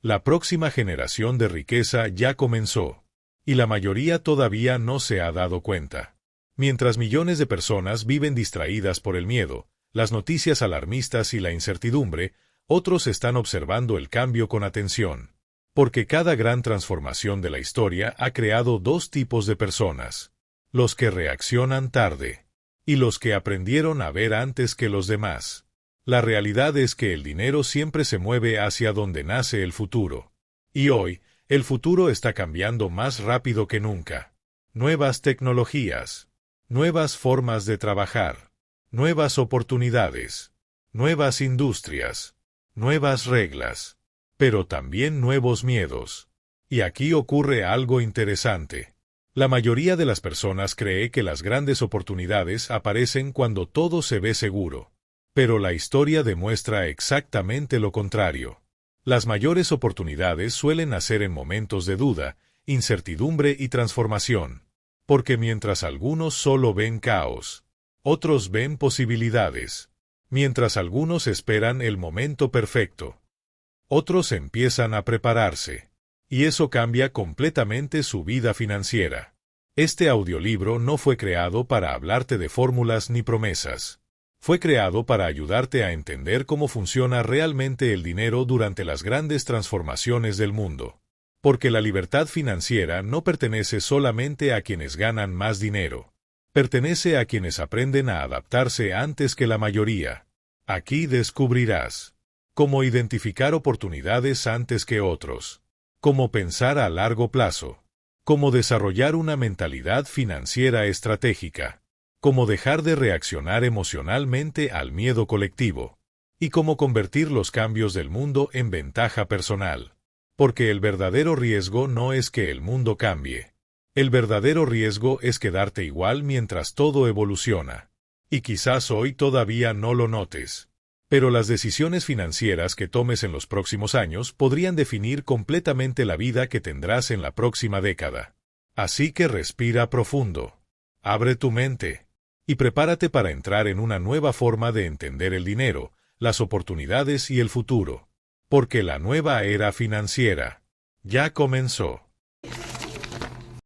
La próxima generación de riqueza ya comenzó, y la mayoría todavía no se ha dado cuenta. Mientras millones de personas viven distraídas por el miedo, las noticias alarmistas y la incertidumbre, otros están observando el cambio con atención. Porque cada gran transformación de la historia ha creado dos tipos de personas: los que reaccionan tarde y los que aprendieron a ver antes que los demás. La realidad es que el dinero siempre se mueve hacia donde nace el futuro. Y hoy, el futuro está cambiando más rápido que nunca. Nuevas tecnologías, nuevas formas de trabajar, nuevas oportunidades, nuevas industrias, nuevas reglas, pero también nuevos miedos. Y aquí ocurre algo interesante. La mayoría de las personas cree que las grandes oportunidades aparecen cuando todo se ve seguro. Pero la historia demuestra exactamente lo contrario. Las mayores oportunidades suelen nacer en momentos de duda, incertidumbre y transformación. Porque mientras algunos solo ven caos, otros ven posibilidades. Mientras algunos esperan el momento perfecto, otros empiezan a prepararse. Y eso cambia completamente su vida financiera. Este audiolibro no fue creado para hablarte de fórmulas ni promesas. Fue creado para ayudarte a entender cómo funciona realmente el dinero durante las grandes transformaciones del mundo. Porque la libertad financiera no pertenece solamente a quienes ganan más dinero. Pertenece a quienes aprenden a adaptarse antes que la mayoría. Aquí descubrirás cómo identificar oportunidades antes que otros, cómo pensar a largo plazo, cómo desarrollar una mentalidad financiera estratégica, cómo dejar de reaccionar emocionalmente al miedo colectivo, y cómo convertir los cambios del mundo en ventaja personal. Porque el verdadero riesgo no es que el mundo cambie. El verdadero riesgo es quedarte igual mientras todo evoluciona. Y quizás hoy todavía no lo notes. Pero las decisiones financieras que tomes en los próximos años podrían definir completamente la vida que tendrás en la próxima década. Así que respira profundo. Abre tu mente. Y prepárate para entrar en una nueva forma de entender el dinero, las oportunidades y el futuro. Porque la nueva era financiera ya comenzó.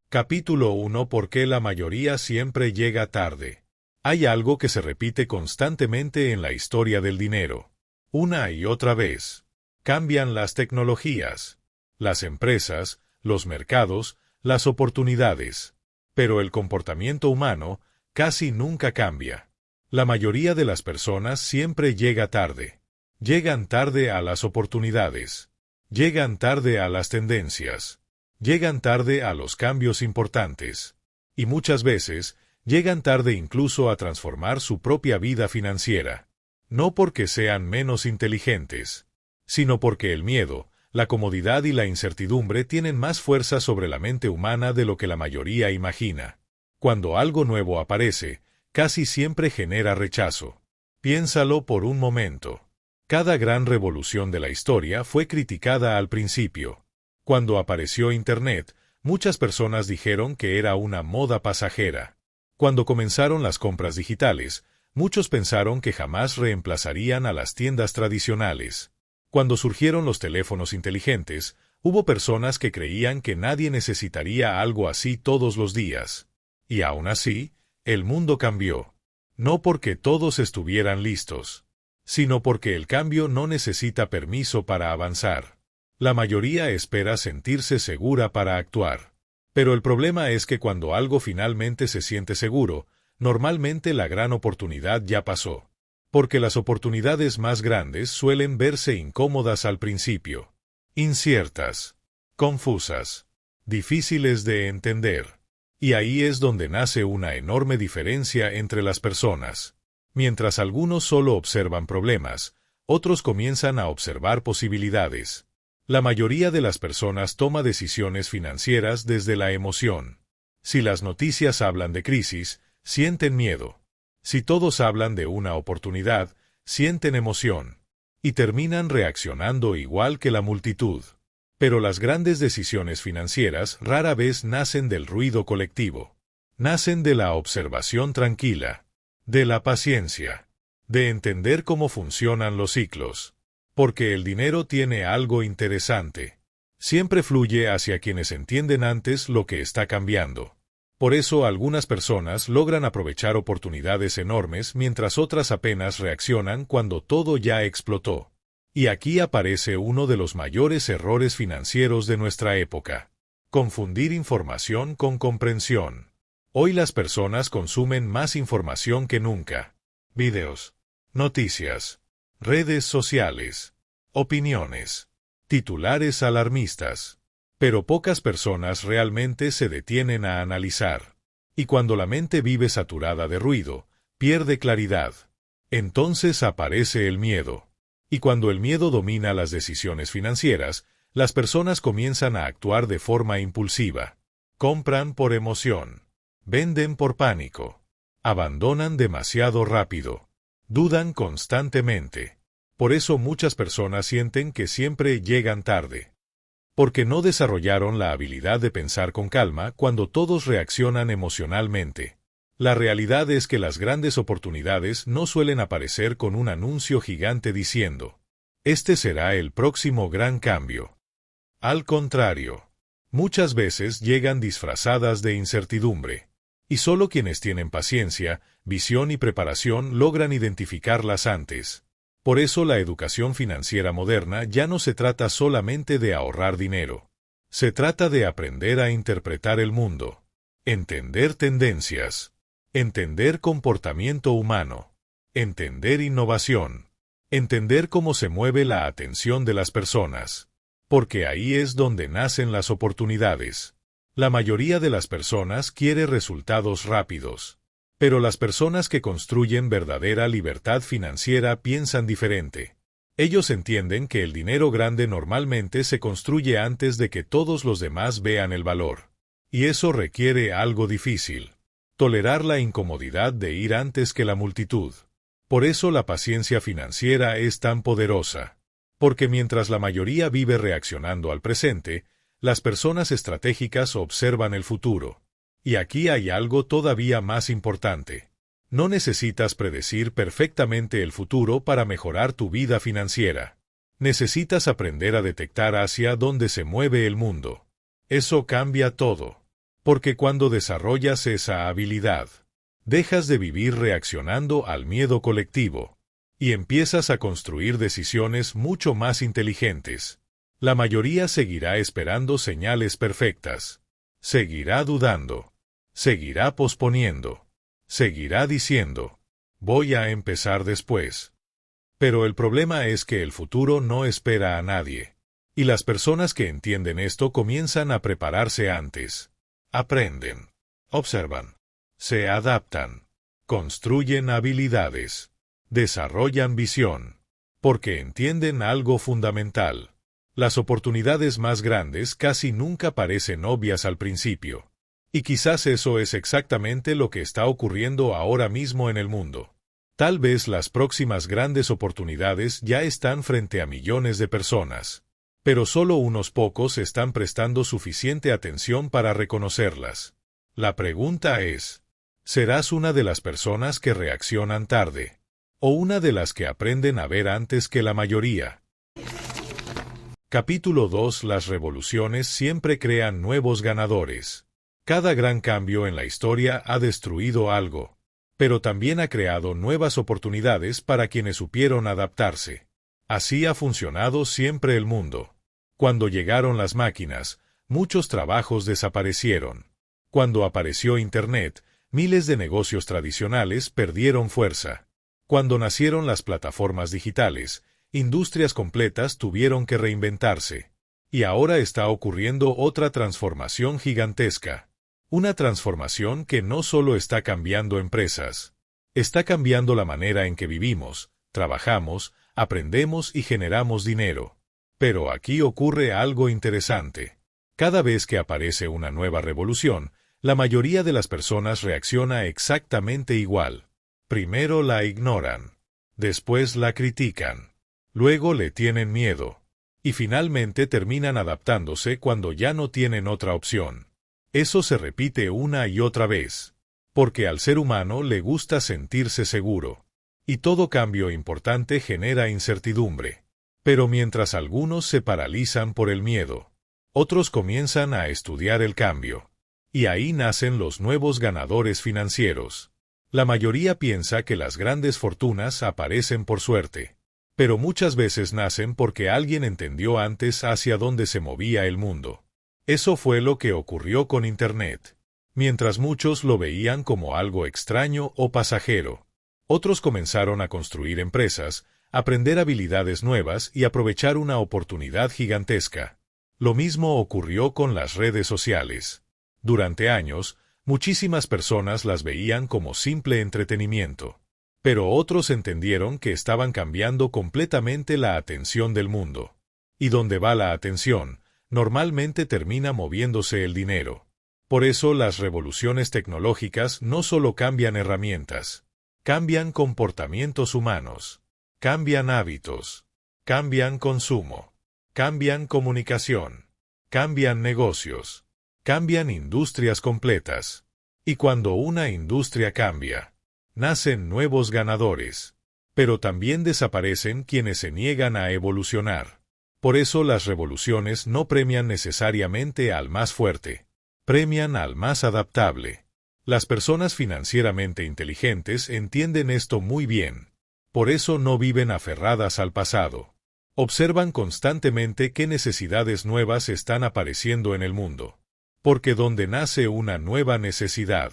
Capítulo 1. ¿Por qué la mayoría siempre llega tarde? Hay algo que se repite constantemente en la historia del dinero. Una y otra vez. Cambian las tecnologías, las empresas, los mercados, las oportunidades. Pero el comportamiento humano casi nunca cambia. La mayoría de las personas siempre llega tarde. Llegan tarde a las oportunidades. Llegan tarde a las tendencias. Llegan tarde a los cambios importantes. Y muchas veces, llegan tarde incluso a transformar su propia vida financiera. No porque sean menos inteligentes, sino porque el miedo, la comodidad y la incertidumbre tienen más fuerza sobre la mente humana de lo que la mayoría imagina. Cuando algo nuevo aparece, casi siempre genera rechazo. Piénsalo por un momento. Cada gran revolución de la historia fue criticada al principio. Cuando apareció Internet, muchas personas dijeron que era una moda pasajera. Cuando comenzaron las compras digitales, muchos pensaron que jamás reemplazarían a las tiendas tradicionales. Cuando surgieron los teléfonos inteligentes, hubo personas que creían que nadie necesitaría algo así todos los días. Y aún así, el mundo cambió. No porque todos estuvieran listos, sino porque el cambio no necesita permiso para avanzar. La mayoría espera sentirse segura para actuar. Pero el problema es que cuando algo finalmente se siente seguro, normalmente la gran oportunidad ya pasó. Porque las oportunidades más grandes suelen verse incómodas al principio. Inciertas, confusas, difíciles de entender. Y ahí es donde nace una enorme diferencia entre las personas. Mientras algunos solo observan problemas, otros comienzan a observar posibilidades. La mayoría de las personas toma decisiones financieras desde la emoción. Si las noticias hablan de crisis, sienten miedo. Si todos hablan de una oportunidad, sienten emoción. Y terminan reaccionando igual que la multitud. Pero las grandes decisiones financieras rara vez nacen del ruido colectivo. Nacen de la observación tranquila, de la paciencia, de entender cómo funcionan los ciclos. Porque el dinero tiene algo interesante. Siempre fluye hacia quienes entienden antes lo que está cambiando. Por eso algunas personas logran aprovechar oportunidades enormes mientras otras apenas reaccionan cuando todo ya explotó. Y aquí aparece uno de los mayores errores financieros de nuestra época: confundir información con comprensión. Hoy las personas consumen más información que nunca. Videos, noticias, redes sociales, opiniones, titulares alarmistas. Pero pocas personas realmente se detienen a analizar. Y cuando la mente vive saturada de ruido, pierde claridad. Entonces aparece el miedo. Y cuando el miedo domina las decisiones financieras, las personas comienzan a actuar de forma impulsiva. Compran por emoción. Venden por pánico. Abandonan demasiado rápido. Dudan constantemente. Por eso muchas personas sienten que siempre llegan tarde. Porque no desarrollaron la habilidad de pensar con calma cuando todos reaccionan emocionalmente. La realidad es que las grandes oportunidades no suelen aparecer con un anuncio gigante diciendo: "Este será el próximo gran cambio". Al contrario, muchas veces llegan disfrazadas de incertidumbre. Y solo quienes tienen paciencia, visión y preparación logran identificarlas antes. Por eso la educación financiera moderna ya no se trata solamente de ahorrar dinero. Se trata de aprender a interpretar el mundo, entender tendencias, entender comportamiento humano, entender innovación, entender cómo se mueve la atención de las personas. Porque ahí es donde nacen las oportunidades. La mayoría de las personas quiere resultados rápidos. Pero las personas que construyen verdadera libertad financiera piensan diferente. Ellos entienden que el dinero grande normalmente se construye antes de que todos los demás vean el valor. Y eso requiere algo difícil: tolerar la incomodidad de ir antes que la multitud. Por eso la paciencia financiera es tan poderosa. Porque mientras la mayoría vive reaccionando al presente, las personas estratégicas observan el futuro. Y aquí hay algo todavía más importante. No necesitas predecir perfectamente el futuro para mejorar tu vida financiera. Necesitas aprender a detectar hacia dónde se mueve el mundo. Eso cambia todo. Porque cuando desarrollas esa habilidad, dejas de vivir reaccionando al miedo colectivo y empiezas a construir decisiones mucho más inteligentes. La mayoría seguirá esperando señales perfectas. Seguirá dudando. Seguirá posponiendo. Seguirá diciendo: "Voy a empezar después". Pero el problema es que el futuro no espera a nadie. Y las personas que entienden esto comienzan a prepararse antes. Aprenden. Observan. Se adaptan. Construyen habilidades. Desarrollan visión. Porque entienden algo fundamental. Las oportunidades más grandes casi nunca parecen obvias al principio. Y quizás eso es exactamente lo que está ocurriendo ahora mismo en el mundo. Tal vez las próximas grandes oportunidades ya están frente a millones de personas. Pero solo unos pocos están prestando suficiente atención para reconocerlas. La pregunta es: ¿serás una de las personas que reaccionan tarde? ¿O una de las que aprenden a ver antes que la mayoría? Capítulo 2. Las revoluciones siempre crean nuevos ganadores. Cada gran cambio en la historia ha destruido algo, pero también ha creado nuevas oportunidades para quienes supieron adaptarse. Así ha funcionado siempre el mundo. Cuando llegaron las máquinas, muchos trabajos desaparecieron. Cuando apareció Internet, miles de negocios tradicionales perdieron fuerza. Cuando nacieron las plataformas digitales, industrias completas tuvieron que reinventarse. Y ahora está ocurriendo otra transformación gigantesca. Una transformación que no solo está cambiando empresas. Está cambiando la manera en que vivimos, trabajamos, aprendemos y generamos dinero. Pero aquí ocurre algo interesante. Cada vez que aparece una nueva revolución, la mayoría de las personas reacciona exactamente igual. Primero la ignoran. Después la critican. Luego le tienen miedo. Y finalmente terminan adaptándose cuando ya no tienen otra opción. Eso se repite una y otra vez. Porque al ser humano le gusta sentirse seguro. Y todo cambio importante genera incertidumbre. Pero mientras algunos se paralizan por el miedo, otros comienzan a estudiar el cambio. Y ahí nacen los nuevos ganadores financieros. La mayoría piensa que las grandes fortunas aparecen por suerte. Pero muchas veces nacen porque alguien entendió antes hacia dónde se movía el mundo. Eso fue lo que ocurrió con Internet. Mientras muchos lo veían como algo extraño o pasajero, otros comenzaron a construir empresas, aprender habilidades nuevas y aprovechar una oportunidad gigantesca. Lo mismo ocurrió con las redes sociales. Durante años, muchísimas personas las veían como simple entretenimiento. Pero otros entendieron que estaban cambiando completamente la atención del mundo. Y donde va la atención, normalmente termina moviéndose el dinero. Por eso las revoluciones tecnológicas no solo cambian herramientas, cambian comportamientos humanos, cambian hábitos, cambian consumo, cambian comunicación, cambian negocios, cambian industrias completas. Y cuando una industria cambia, nacen nuevos ganadores, pero también desaparecen quienes se niegan a evolucionar. Por eso las revoluciones no premian necesariamente al más fuerte, premian al más adaptable. Las personas financieramente inteligentes entienden esto muy bien. Por eso no viven aferradas al pasado. Observan constantemente qué necesidades nuevas están apareciendo en el mundo. Porque donde nace una nueva necesidad,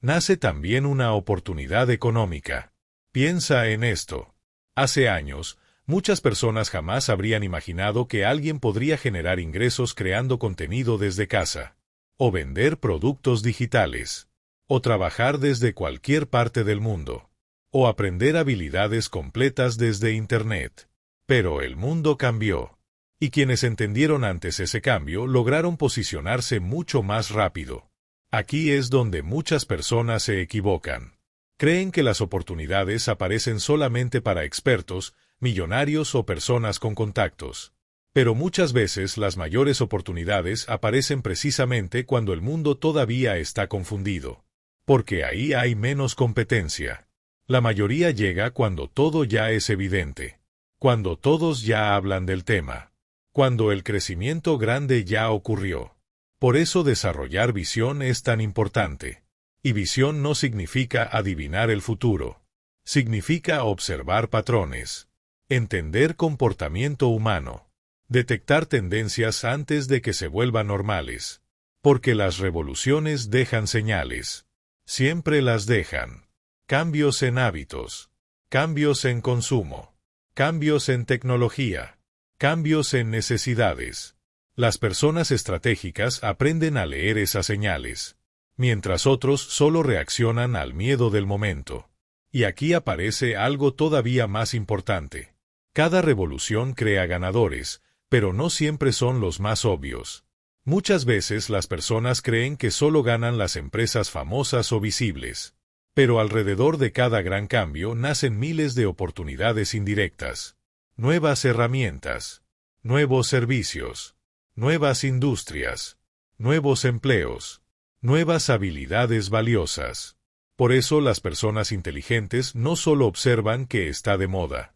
nace también una oportunidad económica. Piensa en esto. Hace años, muchas personas jamás habrían imaginado que alguien podría generar ingresos creando contenido desde casa, o vender productos digitales, o trabajar desde cualquier parte del mundo, o aprender habilidades completas desde Internet. Pero el mundo cambió. Y quienes entendieron antes ese cambio lograron posicionarse mucho más rápido. Aquí es donde muchas personas se equivocan. Creen que las oportunidades aparecen solamente para expertos, millonarios o personas con contactos. Pero muchas veces las mayores oportunidades aparecen precisamente cuando el mundo todavía está confundido. Porque ahí hay menos competencia. La mayoría llega cuando todo ya es evidente. Cuando todos ya hablan del tema. Cuando el crecimiento grande ya ocurrió. Por eso desarrollar visión es tan importante. Y visión no significa adivinar el futuro. Significa observar patrones. Entender comportamiento humano. Detectar tendencias antes de que se vuelvan normales. Porque las revoluciones dejan señales. Siempre las dejan. Cambios en hábitos. Cambios en consumo. Cambios en tecnología. Cambios en necesidades. Las personas estratégicas aprenden a leer esas señales, mientras otros solo reaccionan al miedo del momento. Y aquí aparece algo todavía más importante. Cada revolución crea ganadores, pero no siempre son los más obvios. Muchas veces las personas creen que solo ganan las empresas famosas o visibles. Pero alrededor de cada gran cambio nacen miles de oportunidades indirectas. Nuevas herramientas, nuevos servicios, nuevas industrias, nuevos empleos, nuevas habilidades valiosas. Por eso las personas inteligentes no solo observan que está de moda.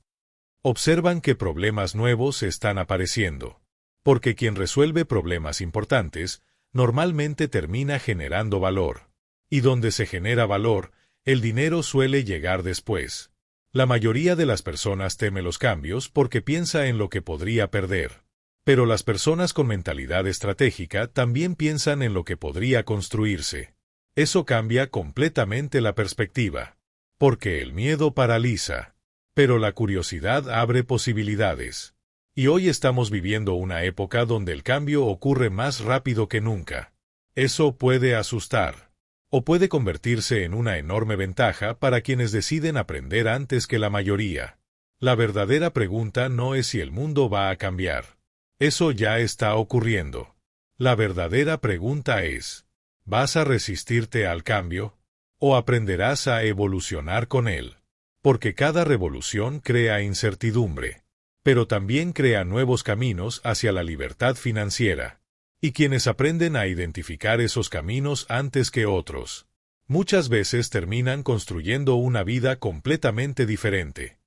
Observan que problemas nuevos están apareciendo. Porque quien resuelve problemas importantes, normalmente termina generando valor. Y donde se genera valor, el dinero suele llegar después. La mayoría de las personas teme los cambios porque piensa en lo que podría perder. Pero las personas con mentalidad estratégica también piensan en lo que podría construirse. Eso cambia completamente la perspectiva. Porque el miedo paraliza. Pero la curiosidad abre posibilidades. Y hoy estamos viviendo una época donde el cambio ocurre más rápido que nunca. Eso puede asustar. O puede convertirse en una enorme ventaja para quienes deciden aprender antes que la mayoría. La verdadera pregunta no es si el mundo va a cambiar. Eso ya está ocurriendo. La verdadera pregunta es, ¿vas a resistirte al cambio? ¿O aprenderás a evolucionar con él? Porque cada revolución crea incertidumbre, pero también crea nuevos caminos hacia la libertad financiera. Y quienes aprenden a identificar esos caminos antes que otros, muchas veces terminan construyendo una vida completamente diferente.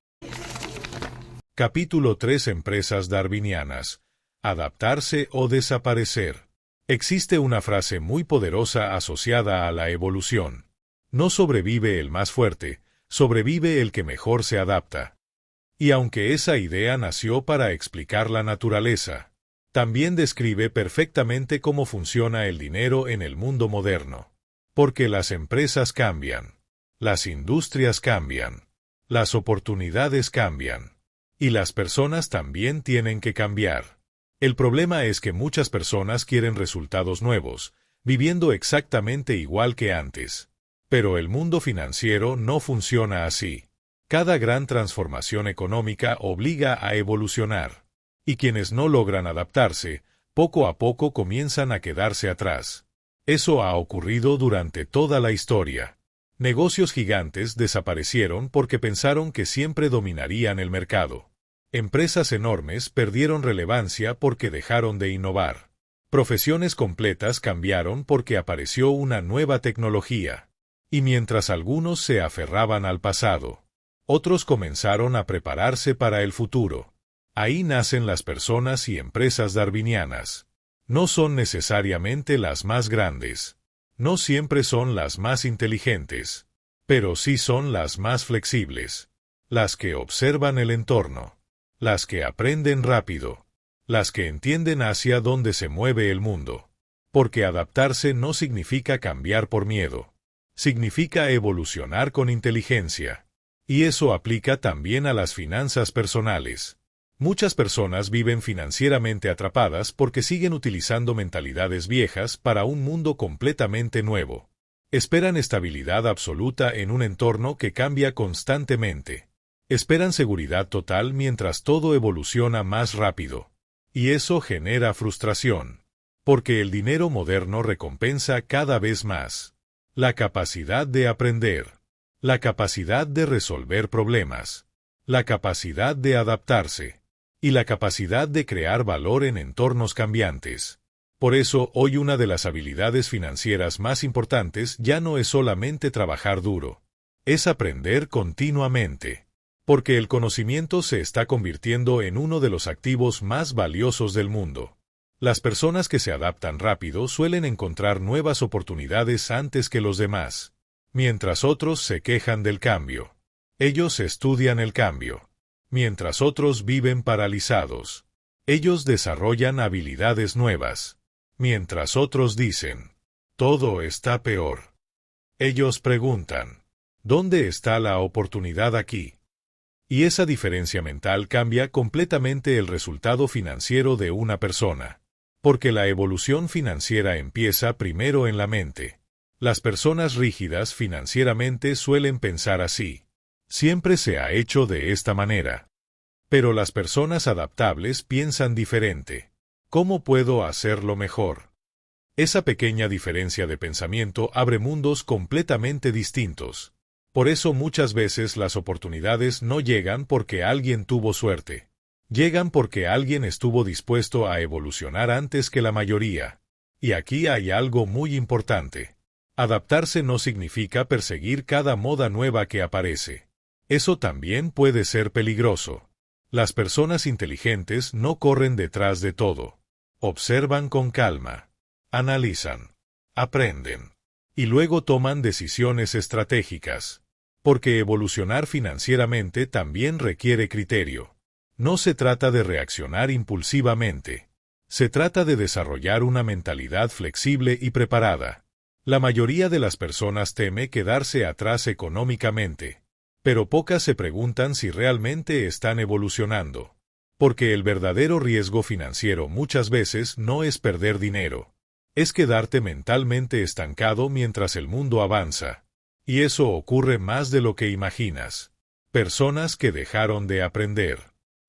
Capítulo 3. Empresas darwinianas. Adaptarse o desaparecer. Existe una frase muy poderosa asociada a la evolución. No sobrevive el más fuerte, sobrevive el que mejor se adapta. Y aunque esa idea nació para explicar la naturaleza, también describe perfectamente cómo funciona el dinero en el mundo moderno. Porque las empresas cambian, las industrias cambian, las oportunidades cambian, y las personas también tienen que cambiar. El problema es que muchas personas quieren resultados nuevos, viviendo exactamente igual que antes. Pero el mundo financiero no funciona así. Cada gran transformación económica obliga a evolucionar. Y quienes no logran adaptarse, poco a poco comienzan a quedarse atrás. Eso ha ocurrido durante toda la historia. Negocios gigantes desaparecieron porque pensaron que siempre dominarían el mercado. Empresas enormes perdieron relevancia porque dejaron de innovar. Profesiones completas cambiaron porque apareció una nueva tecnología. Y mientras algunos se aferraban al pasado, otros comenzaron a prepararse para el futuro. Ahí nacen las personas y empresas darwinianas. No son necesariamente las más grandes. No siempre son las más inteligentes. Pero sí son las más flexibles. Las que observan el entorno. Las que aprenden rápido. Las que entienden hacia dónde se mueve el mundo. Porque adaptarse no significa cambiar por miedo. Significa evolucionar con inteligencia. Y eso aplica también a las finanzas personales. Muchas personas viven financieramente atrapadas porque siguen utilizando mentalidades viejas para un mundo completamente nuevo. Esperan estabilidad absoluta en un entorno que cambia constantemente. Esperan seguridad total mientras todo evoluciona más rápido. Y eso genera frustración. Porque el dinero moderno recompensa cada vez más la capacidad de aprender, la capacidad de resolver problemas, la capacidad de adaptarse, y la capacidad de crear valor en entornos cambiantes. Por eso, hoy una de las habilidades financieras más importantes ya no es solamente trabajar duro, es aprender continuamente. Porque el conocimiento se está convirtiendo en uno de los activos más valiosos del mundo. Las personas que se adaptan rápido suelen encontrar nuevas oportunidades antes que los demás, mientras otros se quejan del cambio. Ellos estudian el cambio, mientras otros viven paralizados. Ellos desarrollan habilidades nuevas, mientras otros dicen, todo está peor. Ellos preguntan, ¿dónde está la oportunidad aquí? Y esa diferencia mental cambia completamente el resultado financiero de una persona. Porque la evolución financiera empieza primero en la mente. Las personas rígidas financieramente suelen pensar así. Siempre se ha hecho de esta manera. Pero las personas adaptables piensan diferente. ¿Cómo puedo hacerlo mejor? Esa pequeña diferencia de pensamiento abre mundos completamente distintos. Por eso muchas veces las oportunidades no llegan porque alguien tuvo suerte. Llegan porque alguien estuvo dispuesto a evolucionar antes que la mayoría. Y aquí hay algo muy importante. Adaptarse no significa perseguir cada moda nueva que aparece. Eso también puede ser peligroso. Las personas inteligentes no corren detrás de todo. Observan con calma. Analizan. Aprenden. Y luego toman decisiones estratégicas. Porque evolucionar financieramente también requiere criterio. No se trata de reaccionar impulsivamente. Se trata de desarrollar una mentalidad flexible y preparada. La mayoría de las personas teme quedarse atrás económicamente. Pero pocas se preguntan si realmente están evolucionando. Porque el verdadero riesgo financiero muchas veces no es perder dinero. Es quedarte mentalmente estancado mientras el mundo avanza. Y eso ocurre más de lo que imaginas. Personas que dejaron de aprender.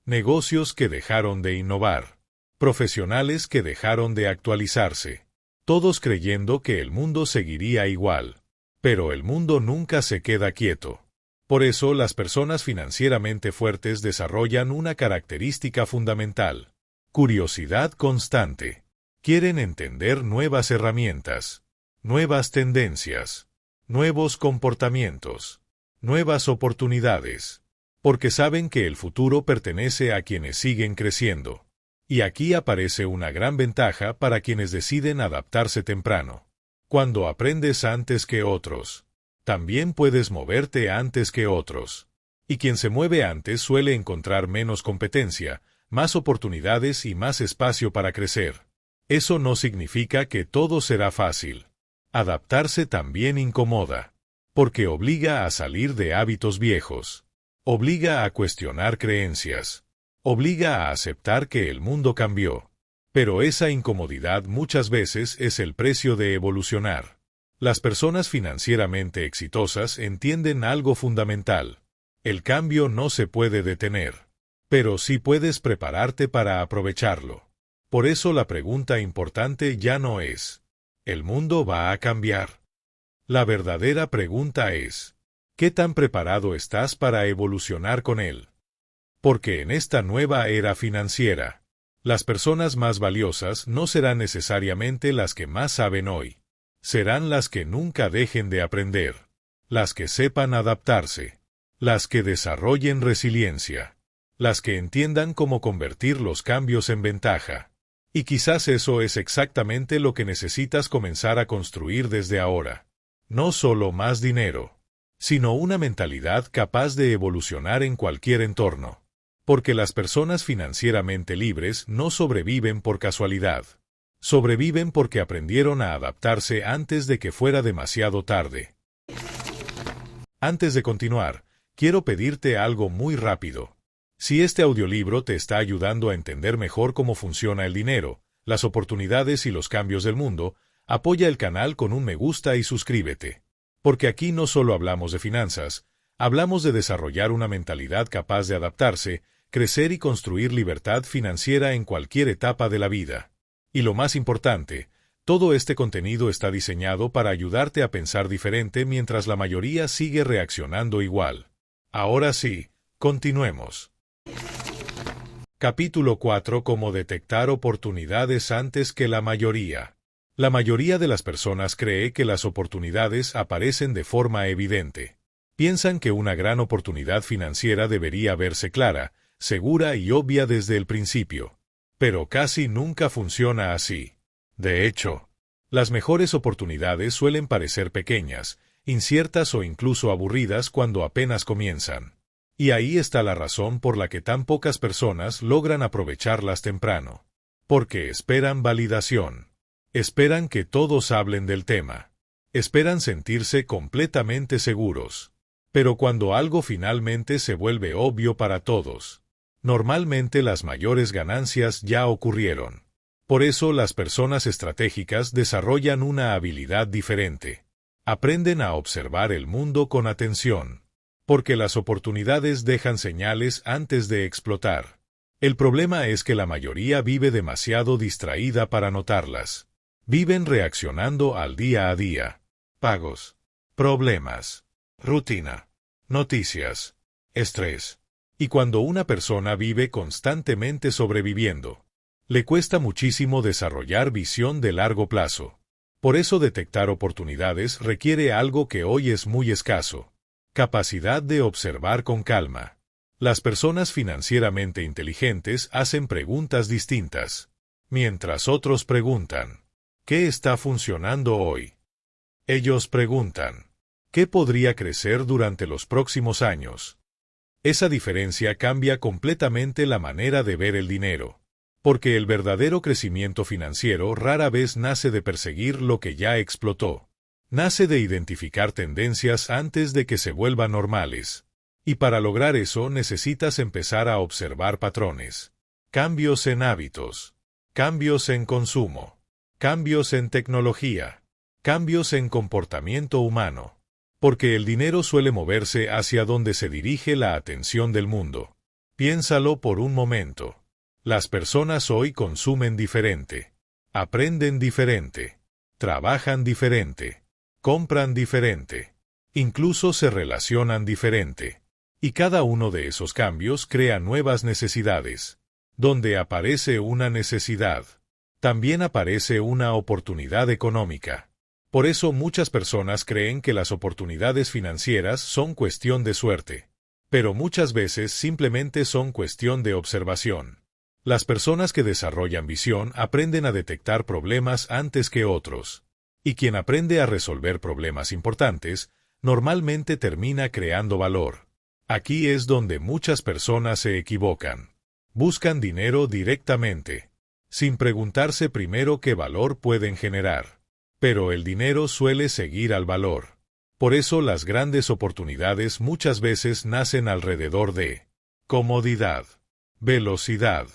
Negocios que dejaron de innovar. Profesionales que dejaron de actualizarse. Todos creyendo que el mundo seguiría igual. Pero el mundo nunca se queda quieto. Por eso las personas financieramente fuertes desarrollan una característica fundamental. Curiosidad constante. Quieren entender nuevas herramientas, nuevas tendencias, nuevos comportamientos, nuevas oportunidades. porque saben que el futuro pertenece a quienes siguen creciendo. Y aquí aparece una gran ventaja para quienes deciden adaptarse temprano. Cuando aprendes antes que otros, también puedes moverte antes que otros. Y quien se mueve antes suele encontrar menos competencia, más oportunidades y más espacio para crecer. Eso no significa que todo será fácil. Adaptarse también incomoda, porque obliga a salir de hábitos viejos, obliga a cuestionar creencias, obliga a aceptar que el mundo cambió. Pero esa incomodidad muchas veces es el precio de evolucionar. Las personas financieramente exitosas entienden algo fundamental. El cambio no se puede detener, pero sí puedes prepararte para aprovecharlo. Por eso la pregunta importante ya no es, ¿el mundo va a cambiar? La verdadera pregunta es, ¿qué tan preparado estás para evolucionar con él? Porque en esta nueva era financiera, las personas más valiosas no serán necesariamente las que más saben hoy. Serán las que nunca dejen de aprender, las que sepan adaptarse, las que desarrollen resiliencia, las que entiendan cómo convertir los cambios en ventaja. Y quizás eso es exactamente lo que necesitas comenzar a construir desde ahora. No solo más dinero, sino una mentalidad capaz de evolucionar en cualquier entorno. Porque las personas financieramente libres no sobreviven por casualidad. Sobreviven porque aprendieron a adaptarse antes de que fuera demasiado tarde. Antes de continuar, quiero pedirte algo muy rápido. Si este audiolibro te está ayudando a entender mejor cómo funciona el dinero, las oportunidades y los cambios del mundo, apoya el canal con un me gusta y suscríbete. Porque aquí no solo hablamos de finanzas, hablamos de desarrollar una mentalidad capaz de adaptarse, crecer y construir libertad financiera en cualquier etapa de la vida. Y lo más importante, todo este contenido está diseñado para ayudarte a pensar diferente mientras la mayoría sigue reaccionando igual. Ahora sí, continuemos. Capítulo 4. Cómo detectar oportunidades antes que la mayoría. La mayoría de las personas cree que las oportunidades aparecen de forma evidente. Piensan que una gran oportunidad financiera debería verse clara, segura y obvia desde el principio. Pero casi nunca funciona así. De hecho, las mejores oportunidades suelen parecer pequeñas, inciertas o incluso aburridas cuando apenas comienzan. Y ahí está la razón por la que tan pocas personas logran aprovecharlas temprano. Porque esperan validación. Esperan que todos hablen del tema. Esperan sentirse completamente seguros. Pero cuando algo finalmente se vuelve obvio para todos, normalmente las mayores ganancias ya ocurrieron. Por eso las personas estratégicas desarrollan una habilidad diferente. Aprenden a observar el mundo con atención. Porque las oportunidades dejan señales antes de explotar. El problema es que la mayoría vive demasiado distraída para notarlas. Viven reaccionando al día a día. Pagos, problemas, rutina, noticias, estrés. Y cuando una persona vive constantemente sobreviviendo, le cuesta muchísimo desarrollar visión de largo plazo. Por eso detectar oportunidades requiere algo que hoy es muy escaso. Capacidad de observar con calma. Las personas financieramente inteligentes hacen preguntas distintas, mientras otros preguntan, ¿qué está funcionando hoy? Ellos preguntan, ¿qué podría crecer durante los próximos años? Esa diferencia cambia completamente la manera de ver el dinero, porque el verdadero crecimiento financiero rara vez nace de perseguir lo que ya explotó. Nace de identificar tendencias antes de que se vuelvan normales. Y para lograr eso necesitas empezar a observar patrones. Cambios en hábitos. Cambios en consumo. Cambios en tecnología. Cambios en comportamiento humano. Porque el dinero suele moverse hacia donde se dirige la atención del mundo. Piénsalo por un momento. Las personas hoy consumen diferente. Aprenden diferente. Trabajan diferente. Compran diferente. Incluso se relacionan diferente. Y cada uno de esos cambios crea nuevas necesidades. Donde aparece una necesidad, también aparece una oportunidad económica. Por eso muchas personas creen que las oportunidades financieras son cuestión de suerte. Pero muchas veces simplemente son cuestión de observación. Las personas que desarrollan visión aprenden a detectar problemas antes que otros. Y quien aprende a resolver problemas importantes, normalmente termina creando valor. Aquí es donde muchas personas se equivocan. Buscan dinero directamente, sin preguntarse primero qué valor pueden generar. Pero el dinero suele seguir al valor. Por eso las grandes oportunidades muchas veces nacen alrededor de comodidad, velocidad,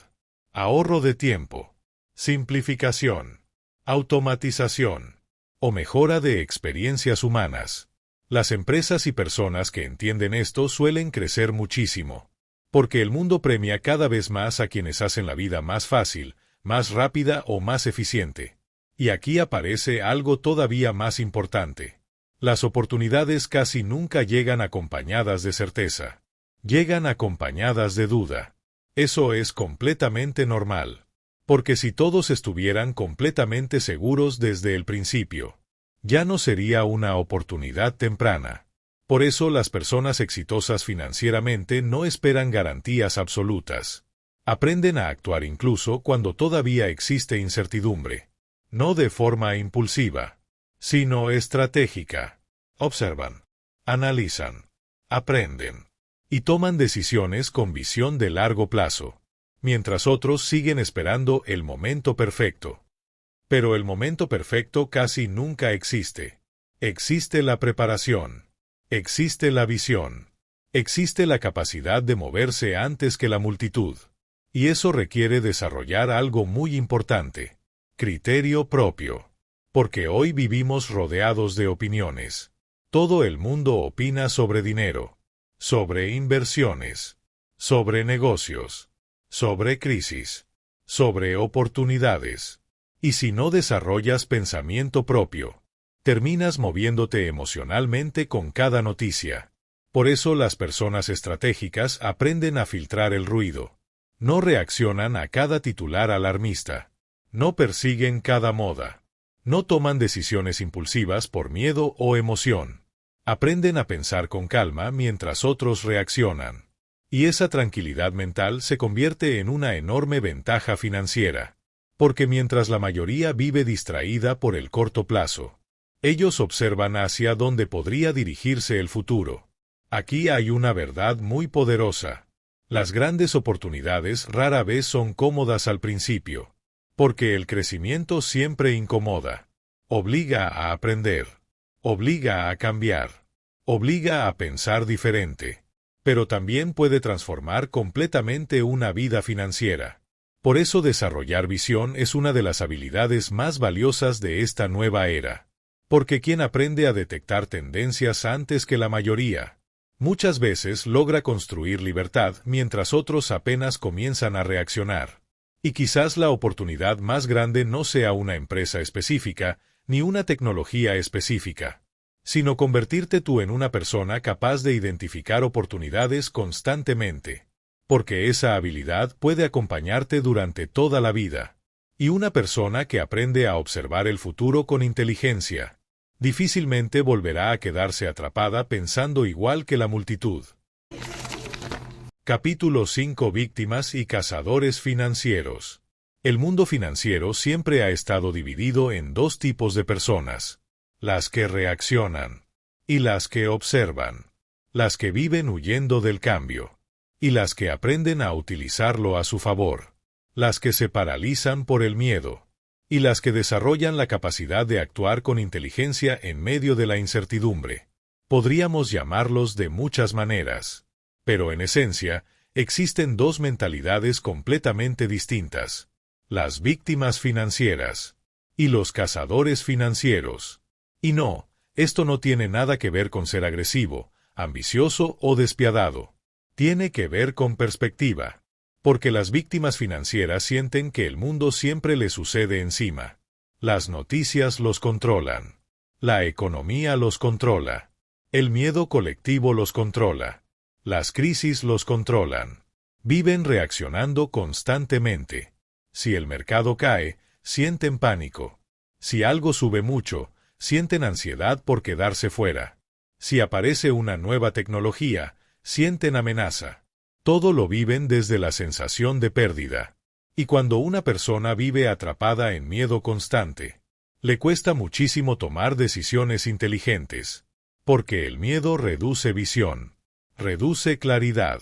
ahorro de tiempo, simplificación, automatización o mejora de experiencias humanas. Las empresas y personas que entienden esto suelen crecer muchísimo, porque el mundo premia cada vez más a quienes hacen la vida más fácil, más rápida o más eficiente. Y aquí aparece algo todavía más importante. Las oportunidades casi nunca llegan acompañadas de certeza. Llegan acompañadas de duda. Eso es completamente normal. Porque si todos estuvieran completamente seguros desde el principio, ya no sería una oportunidad temprana. Por eso las personas exitosas financieramente no esperan garantías absolutas. Aprenden a actuar incluso cuando todavía existe incertidumbre. No de forma impulsiva, sino estratégica. Observan, analizan, aprenden y toman decisiones con visión de largo plazo, mientras otros siguen esperando el momento perfecto. Pero el momento perfecto casi nunca existe. Existe la preparación, existe la visión, existe la capacidad de moverse antes que la multitud. Y eso requiere desarrollar algo muy importante: criterio propio. Porque hoy vivimos rodeados de opiniones. Todo el mundo opina sobre dinero, sobre inversiones, sobre negocios, sobre crisis, sobre oportunidades. Y si no desarrollas pensamiento propio, terminas moviéndote emocionalmente con cada noticia. Por eso las personas estratégicas aprenden a filtrar el ruido. No reaccionan a cada titular alarmista. No persiguen cada moda. No toman decisiones impulsivas por miedo o emoción. Aprenden a pensar con calma mientras otros reaccionan. Y esa tranquilidad mental se convierte en una enorme ventaja financiera. Porque mientras la mayoría vive distraída por el corto plazo, ellos observan hacia dónde podría dirigirse el futuro. Aquí hay una verdad muy poderosa. Las grandes oportunidades rara vez son cómodas al principio. Porque el crecimiento siempre incomoda. Obliga a aprender. Obliga a cambiar. Obliga a pensar diferente. Pero también puede transformar completamente una vida financiera. Por eso desarrollar visión es una de las habilidades más valiosas de esta nueva era. Porque quien aprende a detectar tendencias antes que la mayoría, muchas veces logra construir libertad mientras otros apenas comienzan a reaccionar. Y quizás la oportunidad más grande no sea una empresa específica, ni una tecnología específica, sino convertirte tú en una persona capaz de identificar oportunidades constantemente. Porque esa habilidad puede acompañarte durante toda la vida. Y una persona que aprende a observar el futuro con inteligencia, difícilmente volverá a quedarse atrapada pensando igual que la multitud. Capítulo 5: Víctimas y cazadores financieros. El mundo financiero siempre ha estado dividido en dos tipos de personas: las que reaccionan y las que observan, las que viven huyendo del cambio y las que aprenden a utilizarlo a su favor, las que se paralizan por el miedo y las que desarrollan la capacidad de actuar con inteligencia en medio de la incertidumbre. Podríamos llamarlos de muchas maneras, pero en esencia, existen dos mentalidades completamente distintas: las víctimas financieras y los cazadores financieros. Y no, esto no tiene nada que ver con ser agresivo, ambicioso o despiadado. Tiene que ver con perspectiva. Porque las víctimas financieras sienten que el mundo siempre les sucede encima. Las noticias los controlan. La economía los controla. El miedo colectivo los controla. Las crisis los controlan. Viven reaccionando constantemente. Si el mercado cae, sienten pánico. Si algo sube mucho, sienten ansiedad por quedarse fuera. Si aparece una nueva tecnología, sienten amenaza. Todo lo viven desde la sensación de pérdida. Y cuando una persona vive atrapada en miedo constante, le cuesta muchísimo tomar decisiones inteligentes, porque el miedo reduce visión, reduce claridad,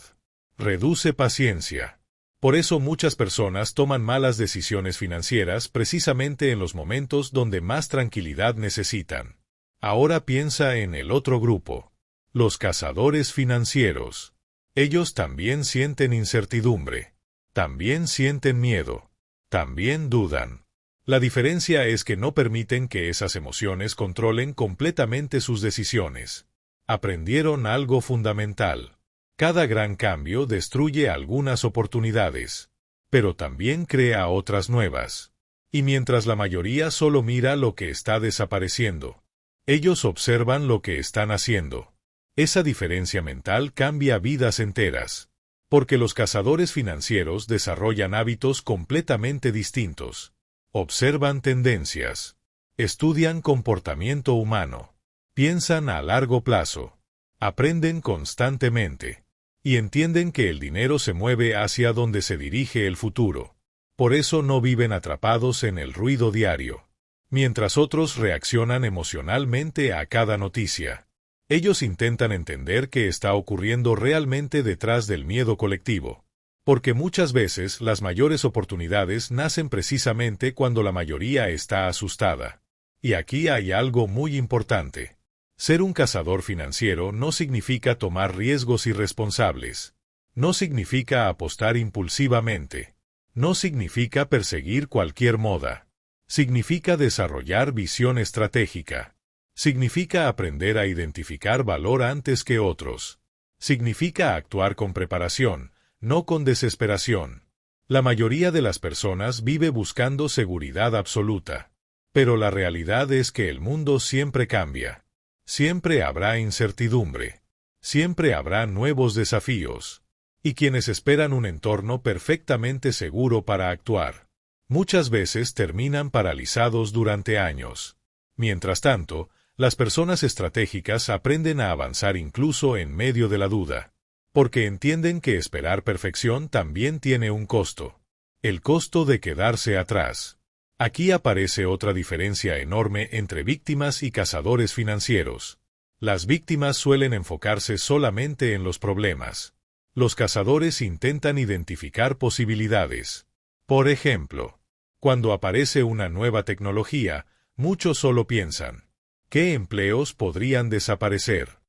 reduce paciencia. Por eso muchas personas toman malas decisiones financieras precisamente en los momentos donde más tranquilidad necesitan. Ahora piensa en el otro grupo, los cazadores financieros. Ellos también sienten incertidumbre, también sienten miedo, también dudan. La diferencia es que no permiten que esas emociones controlen completamente sus decisiones. Aprendieron algo fundamental. Cada gran cambio destruye algunas oportunidades, pero también crea otras nuevas. Y mientras la mayoría solo mira lo que está desapareciendo, ellos observan lo que están haciendo. Esa diferencia mental cambia vidas enteras, porque los cazadores financieros desarrollan hábitos completamente distintos. Observan tendencias, estudian comportamiento humano, piensan a largo plazo, aprenden constantemente, y entienden que el dinero se mueve hacia donde se dirige el futuro. Por eso no viven atrapados en el ruido diario, mientras otros reaccionan emocionalmente a cada noticia. Ellos intentan entender qué está ocurriendo realmente detrás del miedo colectivo, porque muchas veces las mayores oportunidades nacen precisamente cuando la mayoría está asustada. Y aquí hay algo muy importante. Ser un cazador financiero no significa tomar riesgos irresponsables. No significa apostar impulsivamente. No significa perseguir cualquier moda. Significa desarrollar visión estratégica. Significa aprender a identificar valor antes que otros. Significa actuar con preparación, no con desesperación. La mayoría de las personas vive buscando seguridad absoluta. Pero la realidad es que el mundo siempre cambia. Siempre habrá incertidumbre. Siempre habrá nuevos desafíos. Y quienes esperan un entorno perfectamente seguro para actuar, muchas veces terminan paralizados durante años. Mientras tanto, las personas estratégicas aprenden a avanzar incluso en medio de la duda, porque entienden que esperar perfección también tiene un costo. El costo de quedarse atrás. Aquí aparece otra diferencia enorme entre víctimas y cazadores financieros. Las víctimas suelen enfocarse solamente en los problemas. Los cazadores intentan identificar posibilidades. Por ejemplo, cuando aparece una nueva tecnología, muchos solo piensan, ¿qué empleos podrían desaparecer?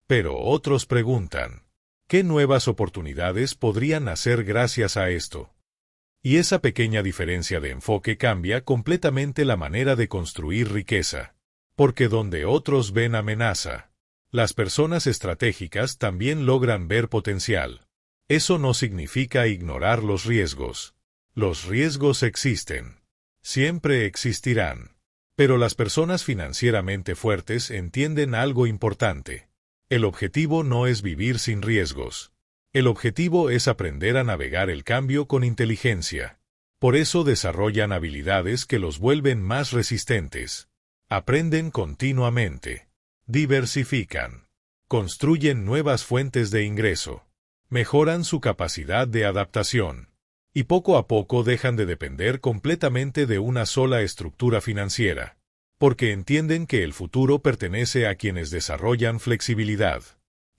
Pero otros preguntan, ¿qué nuevas oportunidades podrían nacer gracias a esto? Y esa pequeña diferencia de enfoque cambia completamente la manera de construir riqueza. Porque donde otros ven amenaza, las personas estratégicas también logran ver potencial. Eso no significa ignorar los riesgos. Los riesgos existen. Siempre existirán. Pero las personas financieramente fuertes entienden algo importante. El objetivo no es vivir sin riesgos. El objetivo es aprender a navegar el cambio con inteligencia. Por eso desarrollan habilidades que los vuelven más resistentes. Aprenden continuamente. Diversifican. Construyen nuevas fuentes de ingreso. Mejoran su capacidad de adaptación. Y poco a poco dejan de depender completamente de una sola estructura financiera, porque entienden que el futuro pertenece a quienes desarrollan flexibilidad.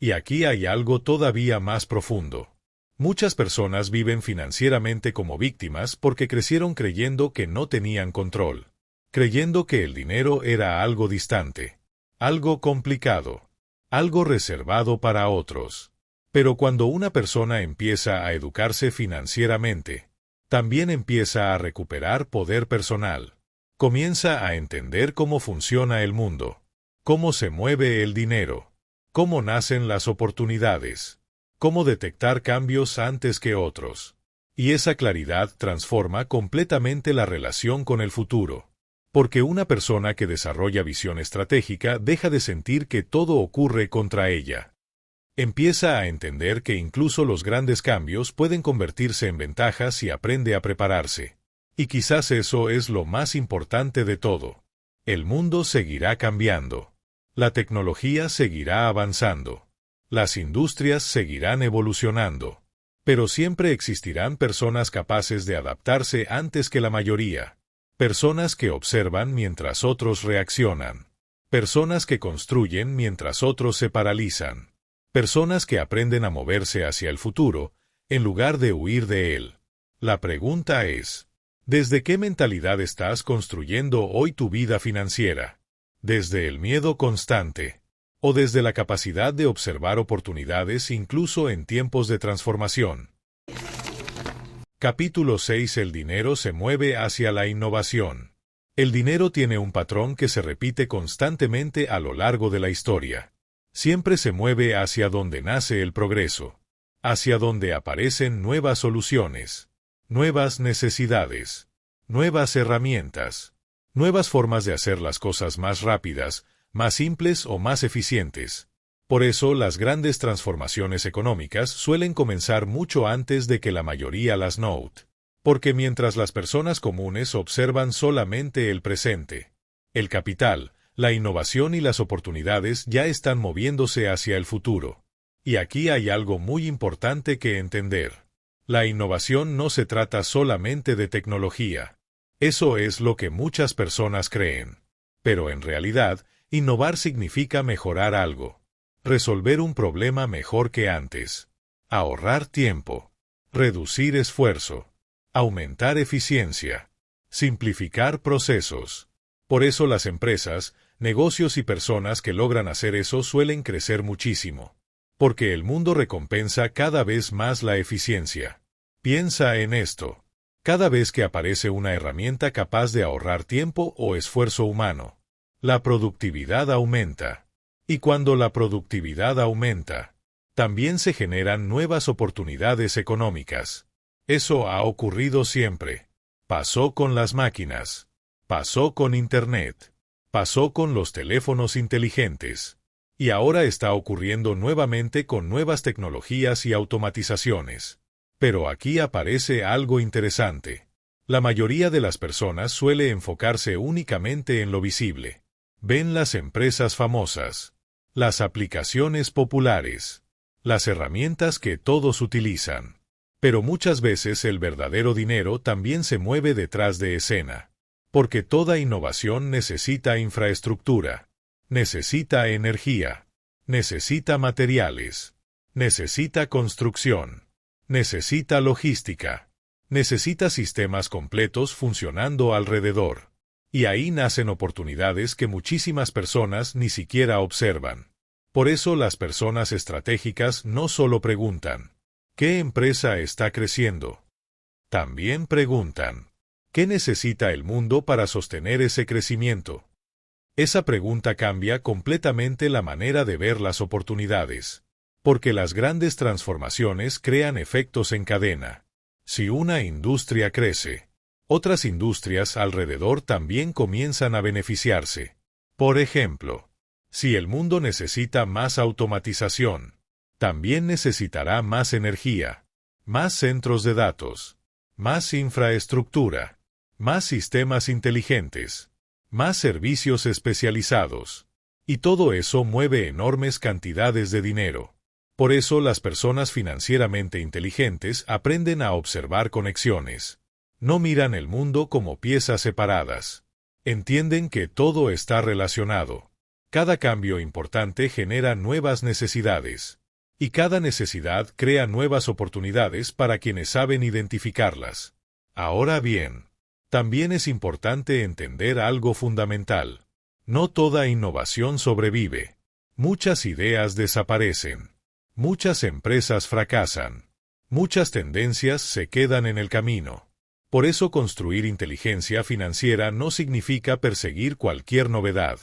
Y aquí hay algo todavía más profundo. Muchas personas viven financieramente como víctimas porque crecieron creyendo que no tenían control, creyendo que el dinero era algo distante, algo complicado, algo reservado para otros. Pero cuando una persona empieza a educarse financieramente, también empieza a recuperar poder personal. Comienza a entender cómo funciona el mundo, cómo se mueve el dinero, cómo nacen las oportunidades, cómo detectar cambios antes que otros. Y esa claridad transforma completamente la relación con el futuro. Porque una persona que desarrolla visión estratégica deja de sentir que todo ocurre contra ella. Empieza a entender que incluso los grandes cambios pueden convertirse en ventajas y aprende a prepararse. Y quizás eso es lo más importante de todo. El mundo seguirá cambiando. La tecnología seguirá avanzando. Las industrias seguirán evolucionando. Pero siempre existirán personas capaces de adaptarse antes que la mayoría. Personas que observan mientras otros reaccionan. Personas que construyen mientras otros se paralizan. Personas que aprenden a moverse hacia el futuro, en lugar de huir de él. La pregunta es, ¿desde qué mentalidad estás construyendo hoy tu vida financiera? ¿Desde el miedo constante? ¿O desde la capacidad de observar oportunidades incluso en tiempos de transformación? Capítulo 6. El dinero se mueve hacia la innovación. El dinero tiene un patrón que se repite constantemente a lo largo de la historia. Siempre se mueve hacia donde nace el progreso, hacia donde aparecen nuevas soluciones, nuevas necesidades, nuevas herramientas, nuevas formas de hacer las cosas más rápidas, más simples o más eficientes. Por eso las grandes transformaciones económicas suelen comenzar mucho antes de que la mayoría las note. Porque mientras las personas comunes observan solamente el presente, el capital, la innovación y las oportunidades ya están moviéndose hacia el futuro. Y aquí hay algo muy importante que entender. La innovación no se trata solamente de tecnología. Eso es lo que muchas personas creen. Pero en realidad, innovar significa mejorar algo. Resolver un problema mejor que antes. Ahorrar tiempo. Reducir esfuerzo. Aumentar eficiencia. Simplificar procesos. Por eso las empresas, negocios y personas que logran hacer eso suelen crecer muchísimo. Porque el mundo recompensa cada vez más la eficiencia. Piensa en esto. Cada vez que aparece una herramienta capaz de ahorrar tiempo o esfuerzo humano, la productividad aumenta. Y cuando la productividad aumenta, también se generan nuevas oportunidades económicas. Eso ha ocurrido siempre. Pasó con las máquinas. Pasó con Internet. Pasó con los teléfonos inteligentes. Y ahora está ocurriendo nuevamente con nuevas tecnologías y automatizaciones. Pero aquí aparece algo interesante. La mayoría de las personas suele enfocarse únicamente en lo visible. Ven las empresas famosas, las aplicaciones populares, las herramientas que todos utilizan. Pero muchas veces el verdadero dinero también se mueve detrás de escena. Porque toda innovación necesita infraestructura, necesita energía, necesita materiales, necesita construcción, necesita logística, necesita sistemas completos funcionando alrededor. Y ahí nacen oportunidades que muchísimas personas ni siquiera observan. Por eso las personas estratégicas no solo preguntan, ¿qué empresa está creciendo? También preguntan, ¿qué necesita el mundo para sostener ese crecimiento? Esa pregunta cambia completamente la manera de ver las oportunidades. Porque las grandes transformaciones crean efectos en cadena. Si una industria crece, otras industrias alrededor también comienzan a beneficiarse. Por ejemplo, si el mundo necesita más automatización, también necesitará más energía, más centros de datos, más infraestructura, más sistemas inteligentes, más servicios especializados. Y todo eso mueve enormes cantidades de dinero. Por eso las personas financieramente inteligentes aprenden a observar conexiones. No miran el mundo como piezas separadas. Entienden que todo está relacionado. Cada cambio importante genera nuevas necesidades. Y cada necesidad crea nuevas oportunidades para quienes saben identificarlas. Ahora bien, también es importante entender algo fundamental. No toda innovación sobrevive. Muchas ideas desaparecen. Muchas empresas fracasan. Muchas tendencias se quedan en el camino. Por eso construir inteligencia financiera no significa perseguir cualquier novedad.